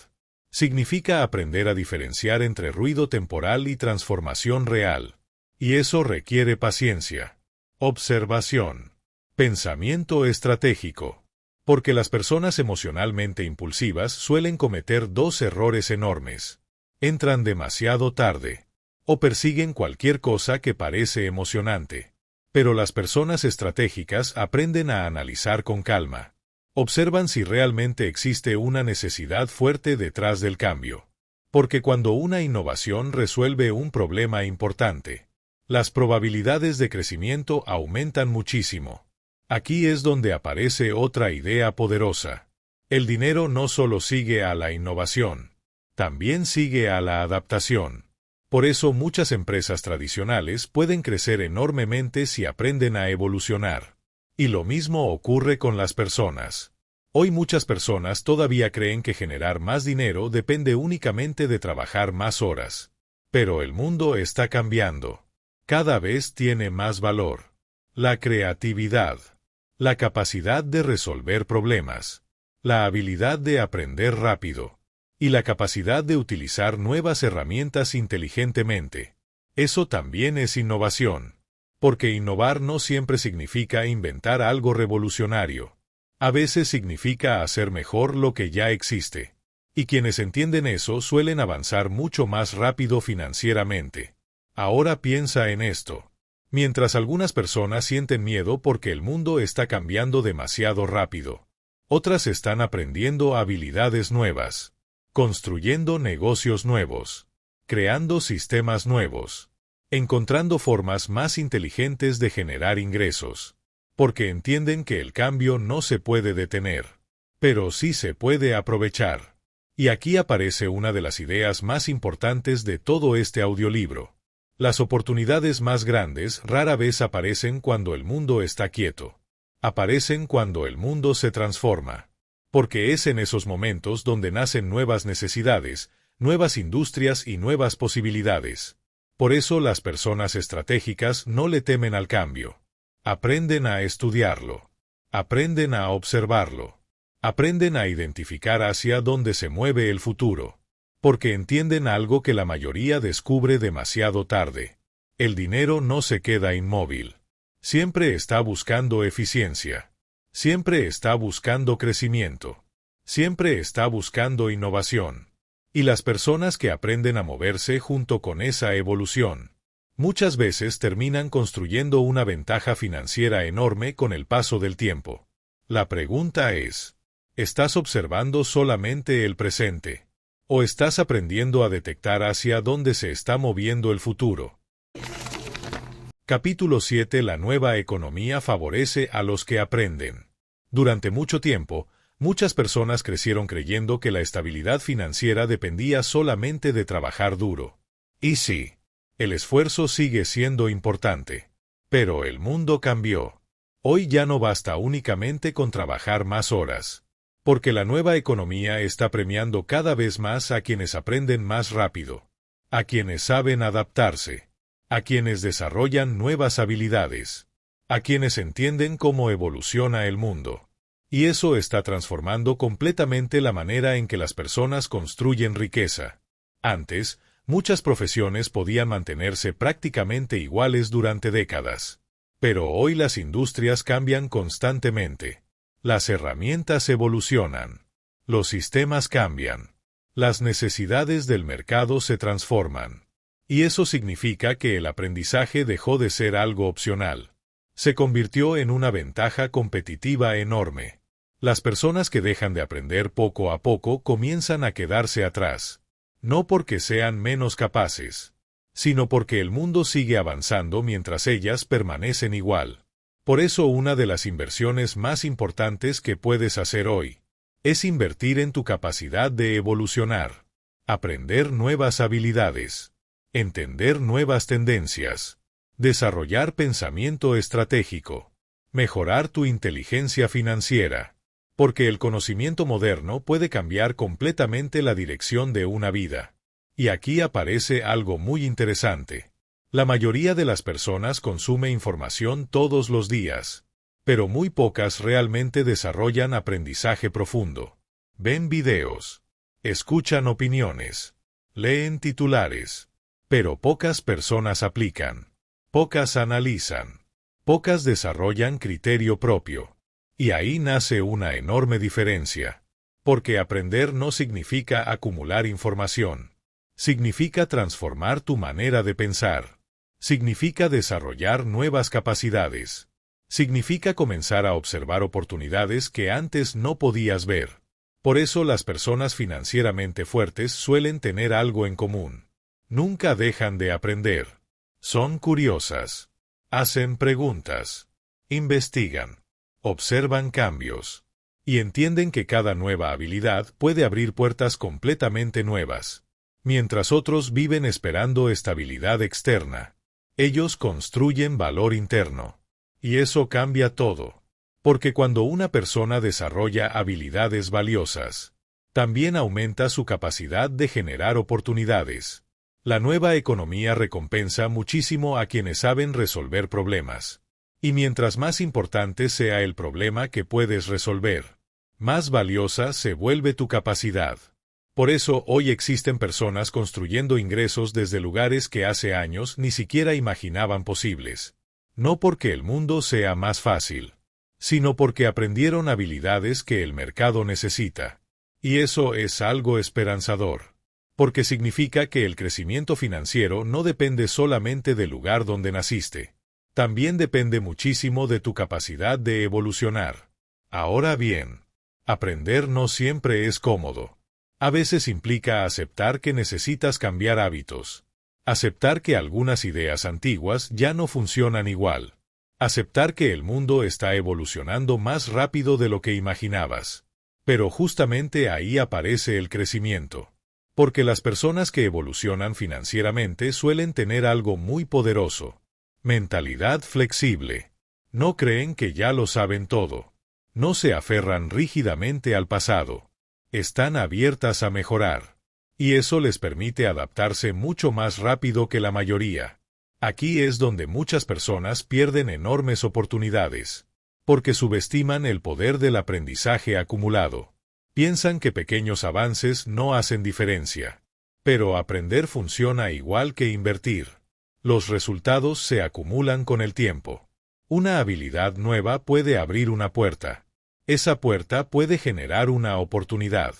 Significa aprender a diferenciar entre ruido temporal y transformación real. Y eso requiere paciencia, observación, pensamiento estratégico. Porque las personas emocionalmente impulsivas suelen cometer dos errores enormes. Entran demasiado tarde. O persiguen cualquier cosa que parece emocionante. Pero las personas estratégicas aprenden a analizar con calma. Observan si realmente existe una necesidad fuerte detrás del cambio. Porque cuando una innovación resuelve un problema importante, las probabilidades de crecimiento aumentan muchísimo. Aquí es donde aparece otra idea poderosa. El dinero no solo sigue a la innovación, también sigue a la adaptación. Por eso muchas empresas tradicionales pueden crecer enormemente si aprenden a evolucionar. Y lo mismo ocurre con las personas. Hoy muchas personas todavía creen que generar más dinero depende únicamente de trabajar más horas. Pero el mundo está cambiando. Cada vez tiene más valor. La creatividad, la capacidad de resolver problemas, la habilidad de aprender rápido y la capacidad de utilizar nuevas herramientas inteligentemente. Eso también es innovación. Porque innovar no siempre significa inventar algo revolucionario. A veces significa hacer mejor lo que ya existe. Y quienes entienden eso suelen avanzar mucho más rápido financieramente. Ahora piensa en esto. Mientras algunas personas sienten miedo porque el mundo está cambiando demasiado rápido, otras están aprendiendo habilidades nuevas, construyendo negocios nuevos, creando sistemas nuevos, encontrando formas más inteligentes de generar ingresos, porque entienden que el cambio no se puede detener, pero sí se puede aprovechar. Y aquí aparece una de las ideas más importantes de todo este audiolibro. Las oportunidades más grandes rara vez aparecen cuando el mundo está quieto. Aparecen cuando el mundo se transforma. Porque es en esos momentos donde nacen nuevas necesidades, nuevas industrias y nuevas posibilidades. Por eso las personas estratégicas no le temen al cambio. Aprenden a estudiarlo. Aprenden a observarlo. Aprenden a identificar hacia dónde se mueve el futuro. Porque entienden algo que la mayoría descubre demasiado tarde. El dinero no se queda inmóvil. Siempre está buscando eficiencia. Siempre está buscando crecimiento. Siempre está buscando innovación. Y las personas que aprenden a moverse junto con esa evolución, muchas veces terminan construyendo una ventaja financiera enorme con el paso del tiempo. La pregunta es, ¿estás observando solamente el presente? ¿O estás aprendiendo a detectar hacia dónde se está moviendo el futuro? Capítulo 7. La nueva economía favorece a los que aprenden. Durante mucho tiempo, muchas personas crecieron creyendo que la estabilidad financiera dependía solamente de trabajar duro. Y sí, el esfuerzo sigue siendo importante. Pero el mundo cambió. Hoy ya no basta únicamente con trabajar más horas. Porque la nueva economía está premiando cada vez más a quienes aprenden más rápido, a quienes saben adaptarse, a quienes desarrollan nuevas habilidades, a quienes entienden cómo evoluciona el mundo. Y eso está transformando completamente la manera en que las personas construyen riqueza. Antes, muchas profesiones podían mantenerse prácticamente iguales durante décadas. Pero hoy las industrias cambian constantemente. Las herramientas evolucionan. Los sistemas cambian. Las necesidades del mercado se transforman. Y eso significa que el aprendizaje dejó de ser algo opcional. Se convirtió en una ventaja competitiva enorme. Las personas que dejan de aprender poco a poco comienzan a quedarse atrás. No porque sean menos capaces, sino porque el mundo sigue avanzando mientras ellas permanecen igual. Por eso una de las inversiones más importantes que puedes hacer hoy es invertir en tu capacidad de evolucionar, aprender nuevas habilidades, entender nuevas tendencias, desarrollar pensamiento estratégico, mejorar tu inteligencia financiera, porque el conocimiento moderno puede cambiar completamente la dirección de una vida. Y aquí aparece algo muy interesante. La mayoría de las personas consume información todos los días, pero muy pocas realmente desarrollan aprendizaje profundo. Ven videos, escuchan opiniones, leen titulares, pero pocas personas aplican, pocas analizan, pocas desarrollan criterio propio. Y ahí nace una enorme diferencia, porque aprender no significa acumular información, significa transformar tu manera de pensar. Significa desarrollar nuevas capacidades. Significa comenzar a observar oportunidades que antes no podías ver. Por eso las personas financieramente fuertes suelen tener algo en común. Nunca dejan de aprender. Son curiosas. Hacen preguntas. Investigan. Observan cambios. Y entienden que cada nueva habilidad puede abrir puertas completamente nuevas. Mientras otros viven esperando estabilidad externa. Ellos construyen valor interno. Y eso cambia todo. Porque cuando una persona desarrolla habilidades valiosas, también aumenta su capacidad de generar oportunidades. La nueva economía recompensa muchísimo a quienes saben resolver problemas. Y mientras más importante sea el problema que puedes resolver, más valiosa se vuelve tu capacidad. Por eso hoy existen personas construyendo ingresos desde lugares que hace años ni siquiera imaginaban posibles. No porque el mundo sea más fácil, sino porque aprendieron habilidades que el mercado necesita. Y eso es algo esperanzador. Porque significa que el crecimiento financiero no depende solamente del lugar donde naciste. También depende muchísimo de tu capacidad de evolucionar. Ahora bien, aprender no siempre es cómodo. A veces implica aceptar que necesitas cambiar hábitos. Aceptar que algunas ideas antiguas ya no funcionan igual. Aceptar que el mundo está evolucionando más rápido de lo que imaginabas. Pero justamente ahí aparece el crecimiento. Porque las personas que evolucionan financieramente suelen tener algo muy poderoso. Mentalidad flexible. No creen que ya lo saben todo. No se aferran rígidamente al pasado. Están abiertas a mejorar. Y eso les permite adaptarse mucho más rápido que la mayoría. Aquí es donde muchas personas pierden enormes oportunidades. Porque subestiman el poder del aprendizaje acumulado. Piensan que pequeños avances no hacen diferencia. Pero aprender funciona igual que invertir. Los resultados se acumulan con el tiempo. Una habilidad nueva puede abrir una puerta. Esa puerta puede generar una oportunidad.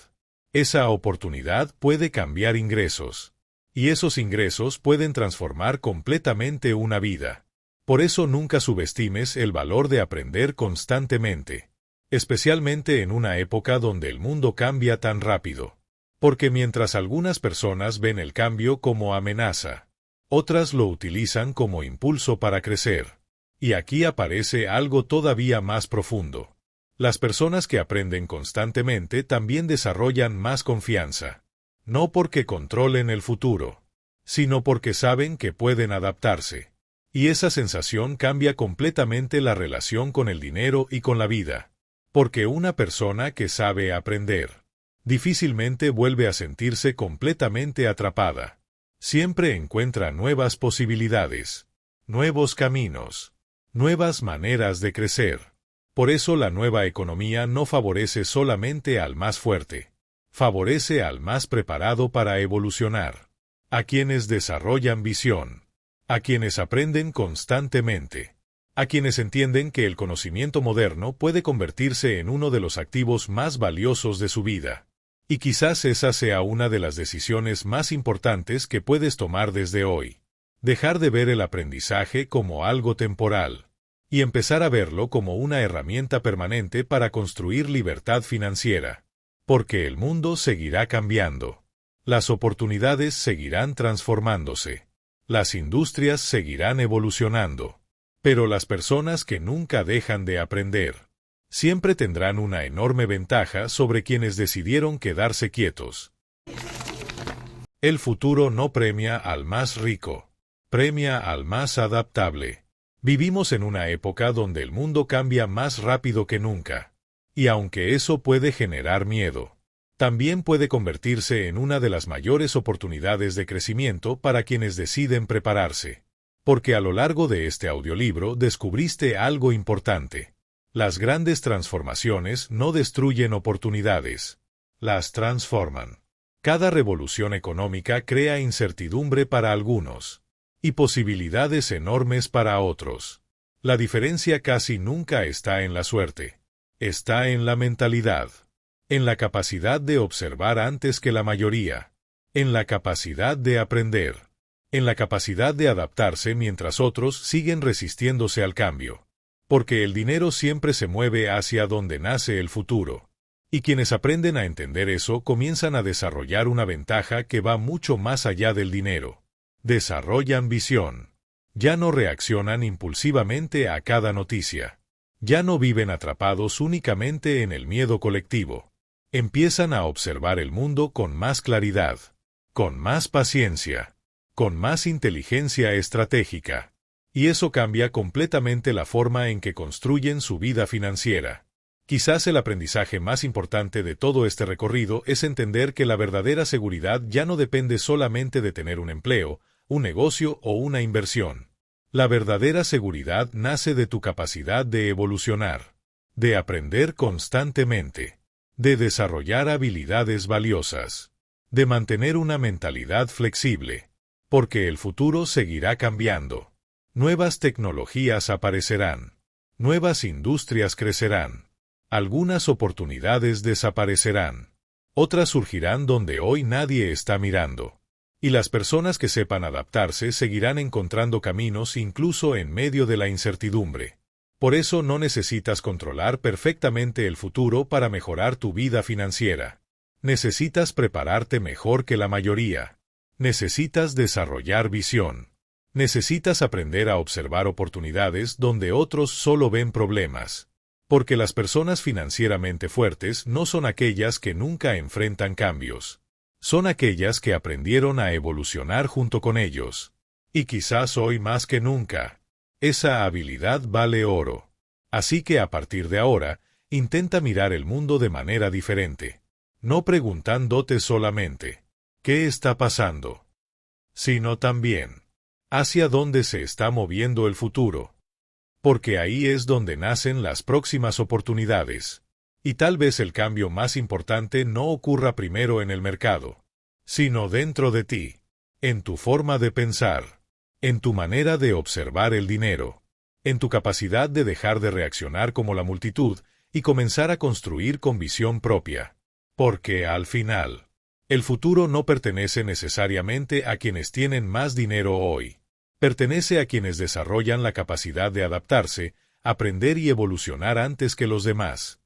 Esa oportunidad puede cambiar ingresos. Y esos ingresos pueden transformar completamente una vida. Por eso nunca subestimes el valor de aprender constantemente. Especialmente en una época donde el mundo cambia tan rápido. Porque mientras algunas personas ven el cambio como amenaza, otras lo utilizan como impulso para crecer. Y aquí aparece algo todavía más profundo. Las personas que aprenden constantemente también desarrollan más confianza. No porque controlen el futuro, sino porque saben que pueden adaptarse. Y esa sensación cambia completamente la relación con el dinero y con la vida. Porque una persona que sabe aprender, difícilmente vuelve a sentirse completamente atrapada. Siempre encuentra nuevas posibilidades, nuevos caminos, nuevas maneras de crecer. Por eso la nueva economía no favorece solamente al más fuerte, favorece al más preparado para evolucionar, a quienes desarrollan visión, a quienes aprenden constantemente. A quienes entienden que el conocimiento moderno puede convertirse en uno de los activos más valiosos de su vida. Y quizás esa sea una de las decisiones más importantes que puedes tomar desde hoy. Dejar de ver el aprendizaje como algo temporal. Y empezar a verlo como una herramienta permanente para construir libertad financiera. Porque el mundo seguirá cambiando. Las oportunidades seguirán transformándose. Las industrias seguirán evolucionando. Pero las personas que nunca dejan de aprender, siempre tendrán una enorme ventaja sobre quienes decidieron quedarse quietos. El futuro no premia al más rico, premia al más adaptable. Vivimos en una época donde el mundo cambia más rápido que nunca. Y aunque eso puede generar miedo, también puede convertirse en una de las mayores oportunidades de crecimiento para quienes deciden prepararse. Porque a lo largo de este audiolibro descubriste algo importante. Las grandes transformaciones no destruyen oportunidades, las transforman. Cada revolución económica crea incertidumbre para algunos, y posibilidades enormes para otros. La diferencia casi nunca está en la suerte, está en la mentalidad, en la capacidad de observar antes que la mayoría, en la capacidad de aprender. En la capacidad de adaptarse mientras otros siguen resistiéndose al cambio. Porque el dinero siempre se mueve hacia donde nace el futuro. Y quienes aprenden a entender eso comienzan a desarrollar una ventaja que va mucho más allá del dinero. Desarrollan visión. Ya no reaccionan impulsivamente a cada noticia. Ya no viven atrapados únicamente en el miedo colectivo. Empiezan a observar el mundo con más claridad, con más paciencia, con más inteligencia estratégica. Y eso cambia completamente la forma en que construyen su vida financiera. Quizás el aprendizaje más importante de todo este recorrido es entender que la verdadera seguridad ya no depende solamente de tener un empleo, un negocio o una inversión. La verdadera seguridad nace de tu capacidad de evolucionar, de aprender constantemente, de desarrollar habilidades valiosas, de mantener una mentalidad flexible, porque el futuro seguirá cambiando. Nuevas tecnologías aparecerán, nuevas industrias crecerán, algunas oportunidades desaparecerán, otras surgirán donde hoy nadie está mirando. Y las personas que sepan adaptarse seguirán encontrando caminos incluso en medio de la incertidumbre. Por eso no necesitas controlar perfectamente el futuro para mejorar tu vida financiera. Necesitas prepararte mejor que la mayoría. Necesitas desarrollar visión. Necesitas aprender a observar oportunidades donde otros solo ven problemas. Porque las personas financieramente fuertes no son aquellas que nunca enfrentan cambios. Son aquellas que aprendieron a evolucionar junto con ellos. Y quizás hoy más que nunca, esa habilidad vale oro. Así que a partir de ahora, intenta mirar el mundo de manera diferente. No preguntándote solamente, ¿qué está pasando?, sino también, ¿hacia dónde se está moviendo el futuro? Porque ahí es donde nacen las próximas oportunidades. Y tal vez el cambio más importante no ocurra primero en el mercado, sino dentro de ti, en tu forma de pensar, en tu manera de observar el dinero, en tu capacidad de dejar de reaccionar como la multitud y comenzar a construir con visión propia. Porque, al final, el futuro no pertenece necesariamente a quienes tienen más dinero hoy. Pertenece a quienes desarrollan la capacidad de adaptarse, aprender y evolucionar antes que los demás.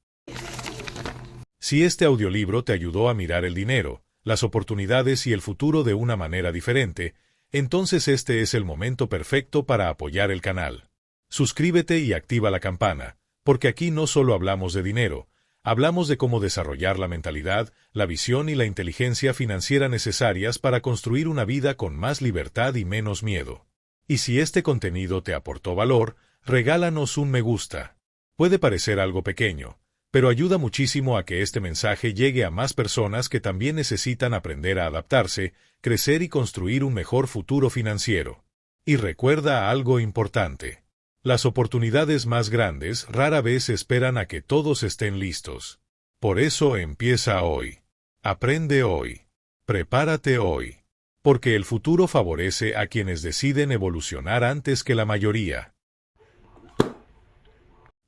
Si este audiolibro te ayudó a mirar el dinero, las oportunidades y el futuro de una manera diferente, entonces este es el momento perfecto para apoyar el canal. Suscríbete y activa la campana, porque aquí no solo hablamos de dinero, hablamos de cómo desarrollar la mentalidad, la visión y la inteligencia financiera necesarias para construir una vida con más libertad y menos miedo. Y si este contenido te aportó valor, regálanos un me gusta. Puede parecer algo pequeño, pero ayuda muchísimo a que este mensaje llegue a más personas que también necesitan aprender a adaptarse, crecer y construir un mejor futuro financiero. Y recuerda algo importante. Las oportunidades más grandes rara vez esperan a que todos estén listos. Por eso empieza hoy. Aprende hoy. Prepárate hoy. Porque el futuro favorece a quienes deciden evolucionar antes que la mayoría.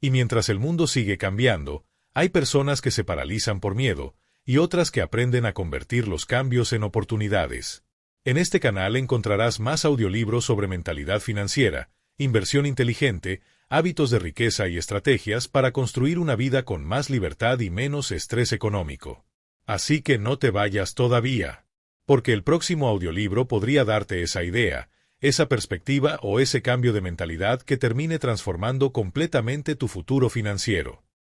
Y mientras el mundo sigue cambiando, hay personas que se paralizan por miedo, y otras que aprenden a convertir los cambios en oportunidades. En este canal encontrarás más audiolibros sobre mentalidad financiera, inversión inteligente, hábitos de riqueza y estrategias para construir una vida con más libertad y menos estrés económico. Así que no te vayas todavía, porque el próximo audiolibro podría darte esa idea, esa perspectiva o ese cambio de mentalidad que termine transformando completamente tu futuro financiero.